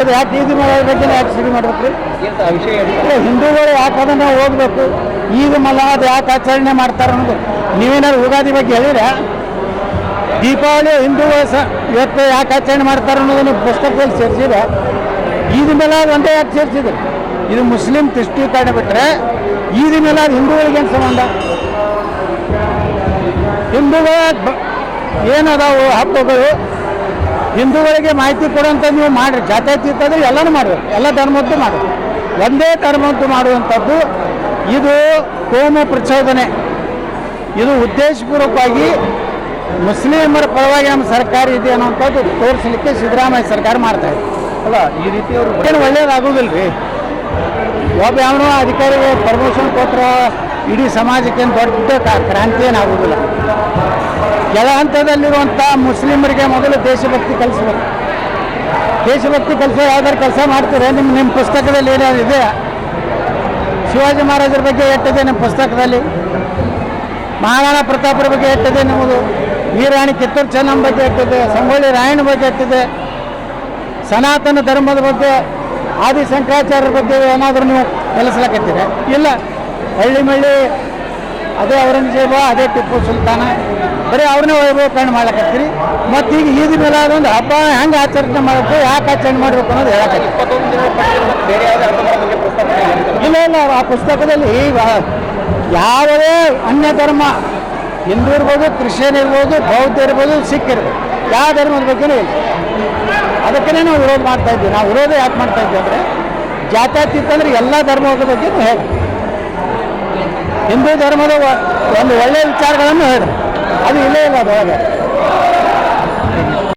ಅದು ಯಾಕೆ ಈದ್ ಮಿಲಾದ್ ಬಗ್ಗೆ ಯಾಕೆ ಶುರು ಮಾಡ್ಬೇಕ್ರಿ? ವಿಷಯ ಹಿಂದೂಗಳು ಯಾಕೆ ಅದನ್ನು ಹೋಗ್ಬೇಕು, ಈದ್ ಮಿಲಾದ್ ಯಾಕೆ ಆಚರಣೆ ಮಾಡ್ತಾರೆ ಅನ್ನೋದು ನೀವೇನಾದ್ರು ಯುಗಾದಿ ಬಗ್ಗೆ ಹೇಳಿದ್ರೆ, ದೀಪಾವಳಿ ಹಿಂದೂಗಳು ಇವತ್ತು ಯಾಕೆ ಆಚರಣೆ ಮಾಡ್ತಾರೆ ಅನ್ನೋದು ನೀವು ಪುಸ್ತಕದಲ್ಲಿ ಸೇರಿಸಿದ್ರೆ, ಈದ್ ಮಿಲಾದ್ ಒಂದೇ ಯಾಕೆ ಸೇರಿಸಿದ್ರು? ಇದು ಮುಸ್ಲಿಂ ತುಷ್ಟೀಕರಣ ಬಿಟ್ಟರೆ ಈದ್ ಮಿಲಾದ್ ಹಿಂದೂಗಳಿಗೇನು ಸಂಬಂಧ? ಹಿಂದೂಗಳ ಏನದಾವು ಹಬ್ಬಗಳು ಹಿಂದೂಗಳಿಗೆ ಮಾಹಿತಿ ಕೊಡುವಂಥ ನೀವು ಮಾಡಿರಿ. ಜಾತ್ಯತೀತ ಅಂದರೆ ಎಲ್ಲನೂ ಮಾಡಬೇಕು, ಎಲ್ಲ ಧರ್ಮದ್ದು ಮಾಡಬೇಕು. ಒಂದೇ ಧರ್ಮದ್ದು ಮಾಡುವಂಥದ್ದು ಇದು ಕೋಮು ಪ್ರಚೋದನೆ. ಇದು ಉದ್ದೇಶಪೂರ್ವಕವಾಗಿ ಮುಸ್ಲಿಮರ ಪರವಾಗಿ ನಮ್ಮ ಸರ್ಕಾರ ಇದೆ ಅನ್ನೋಂಥದ್ದು ತೋರಿಸಲಿಕ್ಕೆ ಸಿದ್ದರಾಮಯ್ಯ ಸರ್ಕಾರ ಮಾಡ್ತಾಯಿದೆ. ಅಲ್ಲ, ಈ ರೀತಿ ಅವರು ಏನು ಒಳ್ಳೇದಾಗೋದಿಲ್ಲ ರೀ. ಒಬ್ಬ ಯಾವನೋ ಅಧಿಕಾರಿಗೆ ಪ್ರಮೋಷನ್ ಕೊಟ್ಟರೆ ಇಡೀ ಸಮಾಜಕ್ಕೆ ದೊಡ್ಡ ಕ್ರಾಂತಿ ಏನಾಗೋದಿಲ್ಲ. ಕೆಳ ಹಂತದಲ್ಲಿರುವಂಥ ಮುಸ್ಲಿಮರಿಗೆ ಮೊದಲು ದೇಶಭಕ್ತಿ ಕಲಿಸ್ಬೇಕು. ದೇಶಭಕ್ತಿ ಕಲಿಸೋ ಯಾವ್ದಾರು ಕೆಲಸ ಮಾಡ್ತೀರಾ? ನಿಮ್ಮ ಪುಸ್ತಕದಲ್ಲಿ ಏನಾದ್ರು ಇದೆ? ಶಿವಾಜಿ ಮಹಾರಾಜರ ಬಗ್ಗೆ ಎಟ್ಟಿದೆ ನಿಮ್ಮ ಪುಸ್ತಕದಲ್ಲಿ? ಮಹಾರಾಣಾ ಪ್ರತಾಪರ ಬಗ್ಗೆ ಎಟ್ಟಿದೆ ನಿಮ್ಮದು? ವೀರಾಣಿ ಕಿತ್ತೂರು ಚೆನ್ನಮ್ಮ ಬಗ್ಗೆ ಎಟ್ಟಿದೆ? ಸಂಗೊಳ್ಳಿ ರಾಯಣ್ಣ ಬಗ್ಗೆ ಎಟ್ಟಿದೆ? ಸನಾತನ ಧರ್ಮದ ಬಗ್ಗೆ, ಆದಿಶಂಕರಾಚಾರ್ಯರ ಬಗ್ಗೆ ಏನಾದರೂ ನೀವು ಕಲಿಸ್ಲಕತ್ತೀರ? ಇಲ್ಲ. ಹಳ್ಳಿ ಅದೇ ಔರಂಗಜೇಬ, ಅದೇ ಟಿಪ್ಪು ಸುಲ್ತಾನ, ಬರೀ ಅವ್ರನ್ನೇ ವೈಭವೀಕರಣ ಮಾಡ್ಲಕತ್ತೀರಿ. ಮತ್ತು ಈಗ ಈದ್ ಮಿಲಾದ್ ಒಂದು ಹಬ್ಬ ಹೆಂಗೆ ಆಚರಣೆ ಮಾಡಬೇಕು, ಯಾಕೆ ಆಚರಣೆ ಮಾಡಬೇಕು ಅನ್ನೋದು ಹೇಳಕತ್ತೀರಿ. 21 ದಿನ ಬೇರೆ ಯಾವುದೇ ಹಬ್ಬಗಳ ಬಗ್ಗೆ ಪುಸ್ತಕ ಇಲ್ಲ, ಆ ಪುಸ್ತಕದಲ್ಲಿ ಯಾವುದೇ ಅನ್ಯ ಧರ್ಮ, ಹಿಂದೂ ಇರ್ಬೋದು, ಕ್ರಿಶ್ಚಿಯನ್ ಇರ್ಬೋದು, ಬೌದ್ಧ ಇರ್ಬೋದು, ಸಿಖ್ ಇರ್ಬೋದು, ಯಾವ ಧರ್ಮದ ಬಗ್ಗೆನೂ ಇಲ್ಲ. ಅದಕ್ಕೇ ನಾವು ವಿರೋಧ ಮಾಡ್ತಾ ಇದ್ದೀವಿ. ನಾವು ವಿರೋಧ ಯಾಕೆ ಮಾಡ್ತಾ ಇದ್ದೀವಿ ಅಂದರೆ, ಜಾತ್ಯತೀತ ಅಂದರೆ ಎಲ್ಲ ಧರ್ಮದ ಬಗ್ಗೆನೂ ಹೇಳಿ, ಹಿಂದೂ ಧರ್ಮದ ಒಂದು ಒಳ್ಳೆಯ ವಿಚಾರಗಳನ್ನು ಹೇಳಿ, ಅದು ಇಲ್ಲೇ ಇಲ್ಲ ಅದೊಳಗೆ.